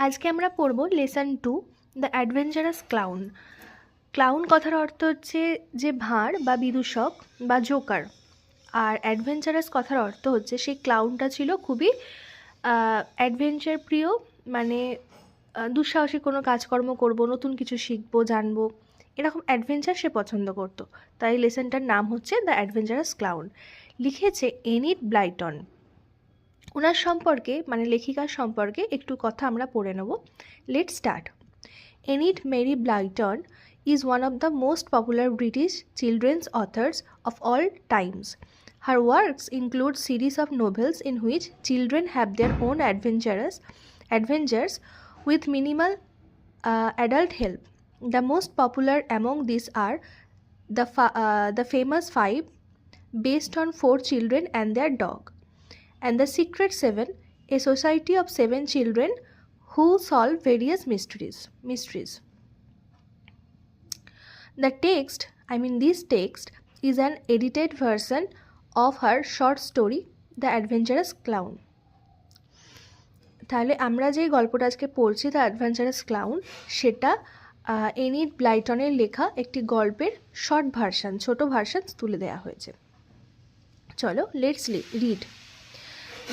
আজকে আমরা পড়ব lesson 2 the adventurous clown. Clown কথার অর্থ হচ্ছে যে ভাঁড় বা বিদূষক বা জোকার, আর অ্যাডভেঞ্চারাস কথার অর্থ হচ্ছে সেই ক্লাউনটা ছিল খুবই অ্যাডভেঞ্চার প্রিয়, মানে দুঃসাহসিক কোনো কাজকর্ম করব, নতুন কিছু শিখবো, জানবো, এরকম অ্যাডভেঞ্চার সে পছন্দ করতো। তাই লেসনটার নাম হচ্ছে দ্য অ্যাডভেঞ্চারাস ক্লাউন। লিখেছে এনিট ব্লাইটন। ওনার সম্পর্কে মানে লেখিকার সম্পর্কে একটু কথা আমরা পড়ে নেব। Let's start. Enid Mary Blyton is one of the most popular British children's authors of all times. Her works include series of novels in which children have their own adventures with minimal adult help. The most popular among these are the famous Five, based on 4 children and their dog, and The Secret Seven, a society of 7 children who solve various mysteries. This text is an edited version of her short story, The Adventurous Clown. তাহলে আমরা যে গল্পটা আজকে পড়ছি the adventurous clown, সেটা Enid ব্লাইটনের লেখা একটি গল্পের শর্ট ভার্সন, ছোট ভার্সন তুলে দেওয়া হয়েছে। চলো let's read.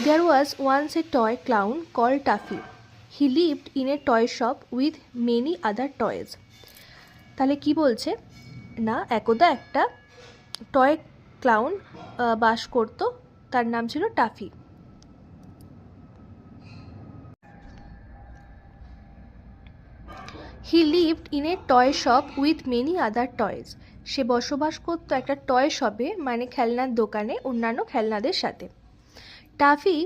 There was once a toy clown called Tuffy. He lived in a toy shop with many other toys. তাহলে কি বলছে না, একদা একটা টয় ক্লাউন বাস করত, তার নাম ছিল toffee. He lived in a toy shop with many other toys. সে বসবাস করত একটা টয় শপে, মানে খেলনার দোকানে অন্যান্য খেলনাদের সাথে। Taffy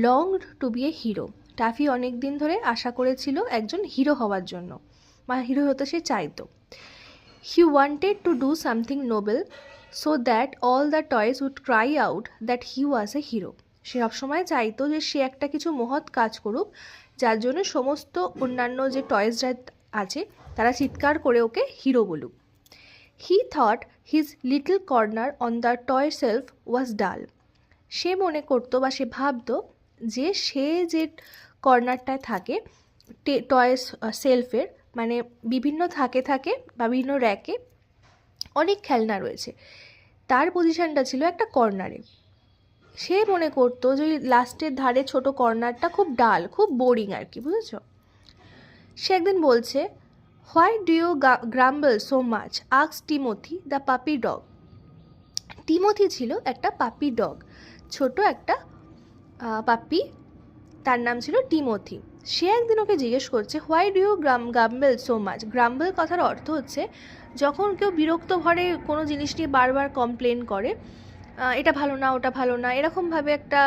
longed to be a hero. Taffy অনেক দিন ধরে আশা করেছিল একজন হিরো হওয়ার জন্য, বা হিরো হতে সে চাইতো। He wanted to do something noble so that all the toys would cry out that he was a hero. সে সবসময় চাইতো যে সে একটা কিছু মহৎ কাজ করুক, যার জন্য সমস্ত অন্যান্য যে টয়েসরা আছে তারা চিৎকার করে ওকে হিরো বলুক। He thought his little corner on the toy shelf was dull. সে মনে করতো বা সে ভাবতো যে সে যে কর্নারটায় থাকে টয়েস সেলফের, মানে বিভিন্ন থাকে বা বিভিন্ন র্যাকে অনেক খেলনা রয়েছে, তার পজিশনটা ছিল একটা কর্নারে। সে মনে করতো যে লাস্টের ধারে ছোট কর্নারটা খুব ডাল, খুব বোরিং আর কি, বুঝেছ? সে একদিন বলছে, why do you grumble so much asked Timothy the puppy dog. Timothy ছিল একটা পাপি ডগ, ছোট একটা পাপ্পি, তার নাম ছিল টিমোথি। সে একদিন ওকে জিজ্ঞেস করছে, why do you grumble so much. Grumble কথার অর্থ হচ্ছে যখন কেউ বিরক্ত ভরে কোনো জিনিস নিয়ে বারবার কমপ্লেন করে, এটা ভালো না, ওটা ভালো না, এরকমভাবে একটা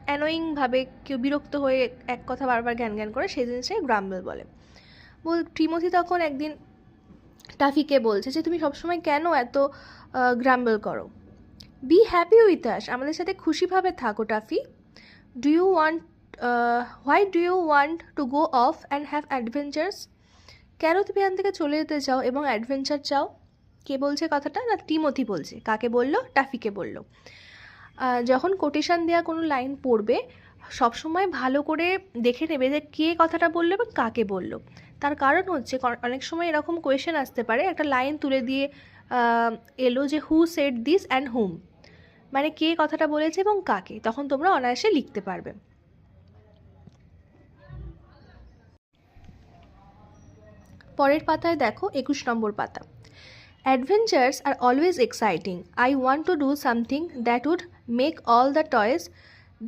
অ্যানোয়িংভাবে কেউ বিরক্ত হয়ে এক কথা বারবার জ্ঞান করে, সেই জিনিসটাই গ্রাম্বল বলে। টিমোথি তখন একদিন টাফিকে বলছে যে তুমি সবসময় কেন এত গ্রাম্বল করো। বি হ্যাপি উইথ আস, আমাদের সাথে খুশিভাবে থাকো Taffy. Why do you want to go off and have adventures. কেন তুমি এখান থেকে চলে যেতে চাও এবং অ্যাডভেঞ্চার চাও? কে বলছে কথাটা? না, টিমোথি বলছে। কাকে বললো? টাফিকে বললো। যখন কোটেশন দেওয়া কোনো লাইন পড়বে, সবসময় ভালো করে দেখে নেবে যে কে কথাটা বললো এবং কাকে বললো। তার কারণ হচ্ছে অনেক সময় এরকম কোয়েশ্চেন আসতে পারে, একটা লাইন তুলে দিয়ে এলো যে হু সেড দিস অ্যান্ড হুম, মানে কে কথাটা বলেছে এবং কাকে, তখন তোমরা অনায়াসে লিখতে পারবে। পরের পাতায় দেখো, 21 নম্বর পাতা। Adventures are always exciting. I want to do something that would make all the toys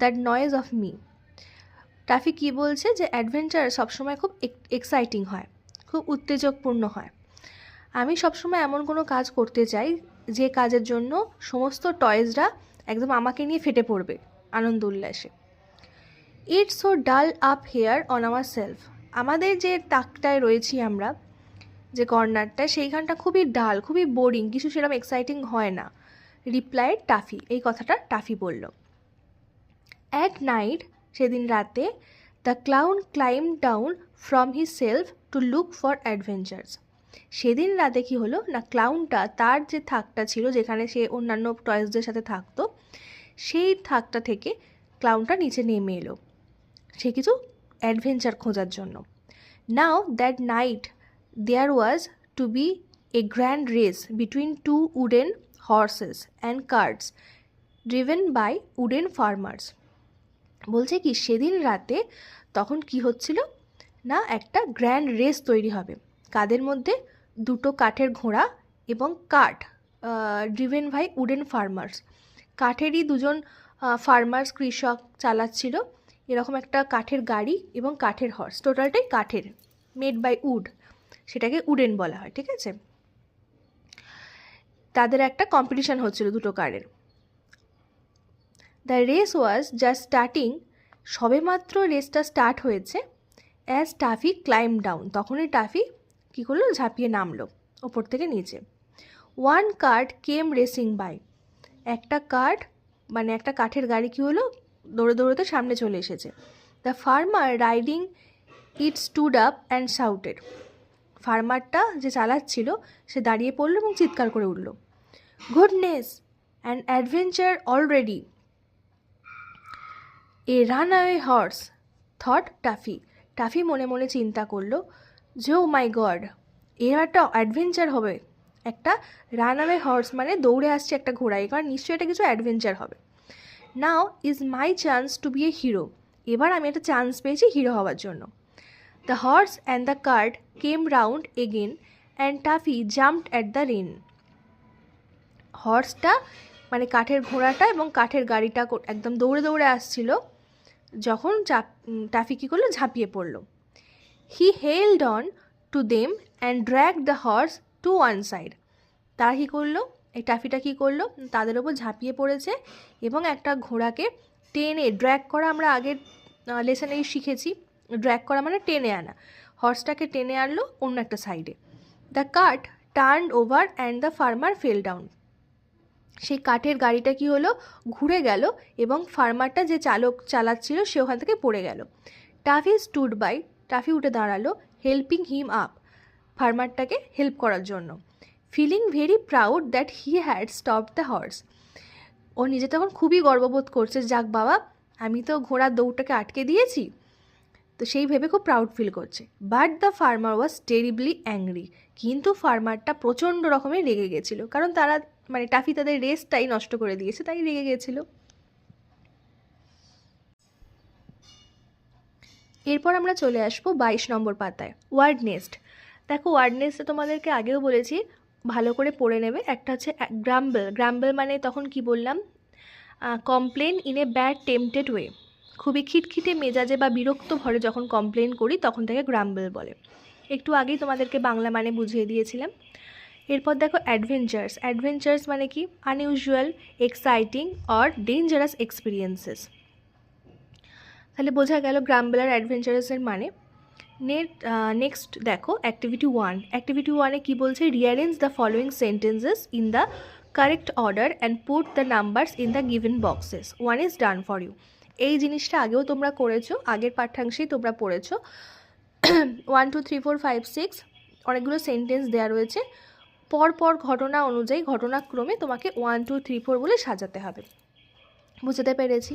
that noise of me. Toffee কি বলছে যে অ্যাডভেঞ্চার সবসময় খুব এক্সাইটিং হয়, খুব উত্তেজকপূর্ণ হয়। আমি সবসময় এমন কোনো কাজ করতে চাই যে কাজের জন্য সমস্ত টয়েসরা একদম আমাকে নিয়ে ফেটে পড়বে আনন্দ উল্লাসে। ইটস সো ডাল up hair on our self. আমাদের যে তাকটায় রয়েছি আমরা, যে কর্নারটা, সেইখানটা খুবই ডাল, খুবই বোরিং, কিছু সেরকম এক্সাইটিং হয় না। রিপ্লাইড টাফি, এই কথাটা টাফি বলল। অ্যাট নাইট, সেদিন রাতে, the clown claim down from his self to look for adventures. সেদিন রাতে কি হলো না, ক্লাউনটা তার যে থাকটা ছিল যেখানে সে অন্যান্য টয়েসদের সাথে থাকতো, সেই থাকটা থেকে ক্লাউনটা নিচে নেমে এলো সে কিছু অ্যাডভেঞ্চার খোঁজার জন্য। Now that night there was to be a grand race between two wooden horses and carts driven by wooden farmers. বলছে কি সেদিন রাতে তখন কি হচ্ছিল না, একটা গ্র্যান্ড রেস তৈরি হবে। কাদের মধ্যে? দুটো কাঠের ঘোড়া এবং কাঠ, ড্রিভেন বাই উডেন ফার্মার্স। কাঠেরই দুজন ফার্মার্স, কৃষক চালাচ্ছিল এরকম একটা কাঠের গাড়ি এবং কাঠের হর্স, টোটালটাই কাঠের, মেড বাই উড, সেটাকে উডেন বলা হয়, ঠিক আছে। তাদের একটা কম্পিটিশান হচ্ছিল দুটো কারের। The race was just starting, সবে মাত্র রেসটা স্টার্ট হয়েছে। অ্যাজ টাফি ক্লাইম্ব ডাউন, তখনই টাফি কী করলো, ঝাঁপিয়ে নামলো ওপর থেকে নিচে। One cart came racing by, একটা কার্ট মানে একটা কাঠের গাড়ি কী হলো, দৌড়ে দৌড়তে সামনে চলে এসেছে। The farmer riding it stood up and shouted, ফার্মারটা যে চালাচ্ছিল সে দাঁড়িয়ে পড়লো এবং চিৎকার করে উঠল, goodness and adventure already, a runaway horse thought Taffy. Taffy মনে মনে চিন্তা করলো যে ও মাই গড, এর একটা অ্যাডভেঞ্চার হবে, একটা রান অ্যাওয়ে হর্স মানে দৌড়ে আসছে একটা ঘোড়া, এবার নিশ্চয়ই এটা কিছু অ্যাডভেঞ্চার হবে। Now is my chance to be a hero, এবার আমি একটা চান্স পেয়েছি হিরো হওয়ার জন্য। The horse and the cart came round again and Taffy jumped at the rein. হর্সটা মানে কাঠের ঘোড়াটা এবং কাঠের গাড়িটা একদম দৌড়ে দৌড়ে আসছিল, যখন টাফি কী করলো, ঝাঁপিয়ে পড়লো। He held on to them and drag the horse to one side, তারা কী করলো, এই টাফিটা কী করলো, তাদের ওপর ঝাঁপিয়ে পড়েছে এবং একটা ঘোড়াকে টেনে, ড্র্যাগ করা আমরা আগের লেসনেই শিখেছি, ড্র্যাগ করা মানে টেনে আনা, হর্সটাকে টেনে আনলো অন্য একটা সাইডে। The cart turned over and the farmer fail down, সেই কাঠের গাড়িটা কি হলো, ঘুরে গেল এবং ফার্মারটা যে চালাচ্ছিল সে ওখান থেকে পড়ে গেল। টাফি স্টুড বাই, টাফি উঠে দাঁড়ালো, হেল্পিং হিম আপ, ফার্মারটাকে হেল্প করার জন্য। Feeling very proud that he had stop the horse, ও নিজে তখন খুবই গর্ববোধ করছে, যাক বাবা আমি তো ঘোড়ার দৌড়টাকে আটকে দিয়েছি, তো সেই ভেবে খুব প্রাউড ফিল করছে। But the farmer was terribly angry, কিন্তু ফার্মারটা প্রচণ্ড রকমের রেগে গেছিলো, কারণ তারা মানে টাফি তাদের রেসটাই নষ্ট করে দিয়েছে, তাই রেগে গেছিলো। এরপর আমরা চলে আসবো 22 নম্বর পাতায়, ওয়ার্ড নেস্ট। দেখো ওয়ার্ড নেস্টে তোমাদেরকে আগেও বলেছি ভালো করে পড়ে নেবে। একটা হচ্ছে গ্রাম্বল, গ্রাম্বল মানে তখন কি বললাম, complain in a bad tempted way, খুবই খিটখিটে মেজাজে বা বিরক্ত ভরে যখন কমপ্লেন করি তখন তাকে গ্রাম্বল বলে। একটু আগেই তোমাদেরকে বাংলা মানে বুঝিয়ে দিয়েছিলাম। এরপর দেখো অ্যাডভেঞ্চার্স, অ্যাডভেঞ্চার্স মানে কি, unusual, exciting or dangerous experiences. তাহলে বোঝা গেল গ্রাম্বল আর অ্যাডভেঞ্চারাসের মানে। নেক্সট দেখো অ্যাক্টিভিটি 1, অ্যাক্টিভিটি 1-এ কী বলছে, rearrange the following sentences in the correct order and put the numbers in the given boxes, 1 is done for you. এই জিনিসটা আগেও তোমরা করেছো, আগের পাঠ্যাংশেই তোমরা পড়েছো। 1 2 3 4 5 6 অনেকগুলো সেন্টেন্স দেওয়া রয়েছে, পরপর ঘটনা অনুযায়ী ঘটনাক্রমে তোমাকে 1 2 3 4 বলে সাজাতে হবে। বুঝতে পেরেছি।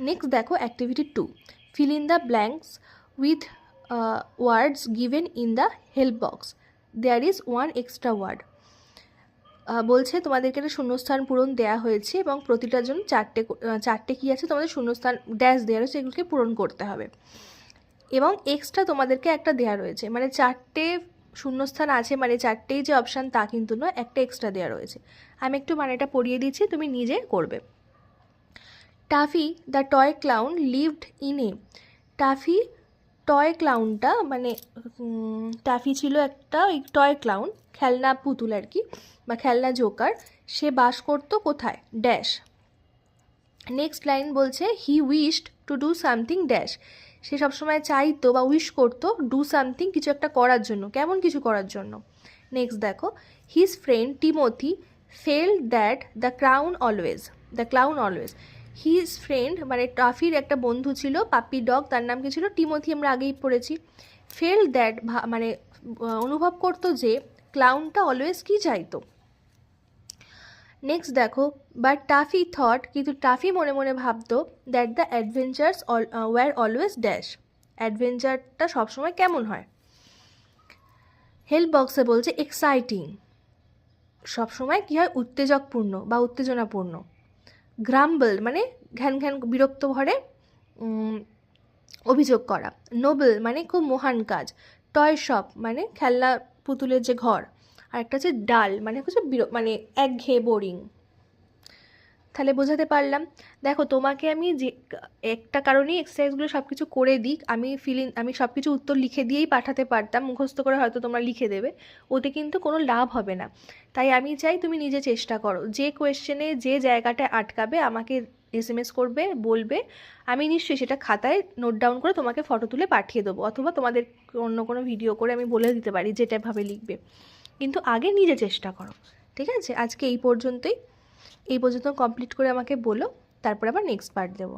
নেক্সট দেখো activity 2, fill in the blanks with words given in the help box, there is 1 extra word. বলছে তোমাদেরকে একটা শূন্যস্থান পূরণ দেওয়া হয়েছে এবং প্রতিটার জন্য চারটে কী আছে, তোমাদের শূন্যস্থান ড্যাশ দেওয়া রয়েছে, এগুলোকে পূরণ করতে হবে। এবং এক্সট্রা তোমাদেরকে একটা দেওয়া রয়েছে, মানে 4টে শূন্যস্থান আছে, মানে 4টেই যে অপশান তা কিন্তু নয়, একটা এক্সট্রা দেওয়া রয়েছে। আমি একটু মানেটা পড়িয়ে দিচ্ছি, তুমি নিজে করবে। Taffy the toy clown lived in a, Taffy toy ক্লাউনটা মানে টাফি ছিল একটা ওই টয় ক্লাউন, খেলনা পুতুল আর কি, বা খেলনা জোকার, সে বাস করতো কোথায়, ড্যাশ। নেক্সট লাইন বলছে he wished to do something dash, সে সবসময় চাইতো বা উইশ করতো ডু সামথিং কিছু একটা করার জন্য, কেমন কিছু করার জন্য। নেক্সট দেখো his friend Timothy felt that the clown always, his friend মানে টাফির একটা বন্ধু ছিল পাপি ডগ, তার নাম কি ছিল, টিমোথি, আমরা আগেই পড়েছি। ফেল্ট দ্যাট মানে অনুভব করতো যে ক্লাউনটা অলওয়েজ কি চাইতো। নেক্সট দেখো বাট টাফি থট, কিন্তু টাফি মনে মনে ভাবতো that the adventures were always dash, অ্যাডভেঞ্চারটা সবসময় কেমন হয়। হেল্প বক্সে বলছে এক্সাইটিং, সবসময় কী হয় উত্তেজকপূর্ণ বা উত্তেজনাপূর্ণ। গ্রাম্বল মানে ঘ্যান ঘ্যান বিরক্ত ভরে অভিযোগ করা। নোবেল মানে খুব মহান কাজ। টয় শপ মানে খেলনা পুতুলের যে ঘর। আর একটা হচ্ছে ডাল মানে হচ্ছে মানে একঘেয়ে বোরিং। তাহলে বোঝাতে পারলাম। দেখো তোমাকে আমি যে একটা কারণেই এক্সারসাইজগুলো সব কিছু করে দিই, আমি সব কিছু উত্তর লিখে দিয়েই পাঠাতে পারতাম, মুখস্থ করে হয়তো তোমরা লিখে দেবে, ওতে কিন্তু কোনো লাভ হবে না। তাই আমি চাই তুমি নিজে চেষ্টা করো, যে কোয়েশ্চেনে যে জায়গাটা আটকাবে আমাকে SMS করবে, বলবে, আমি নিশ্চয়ই সেটা খাতায় নোট ডাউন করে তোমাকে ফটো তুলে পাঠিয়ে দেবো, অথবা তোমাদের অন্য কোনো ভিডিও করে আমি বলে দিতে পারি যেটাভাবে লিখবে, কিন্তু আগে নিজে চেষ্টা করো। ঠিক আছে, আজকে এই পর্যন্তই। এই পর্যন্ত কমপ্লিট করে আমাকে বলো, তারপর আবার নেক্সট পার্ট দেবো।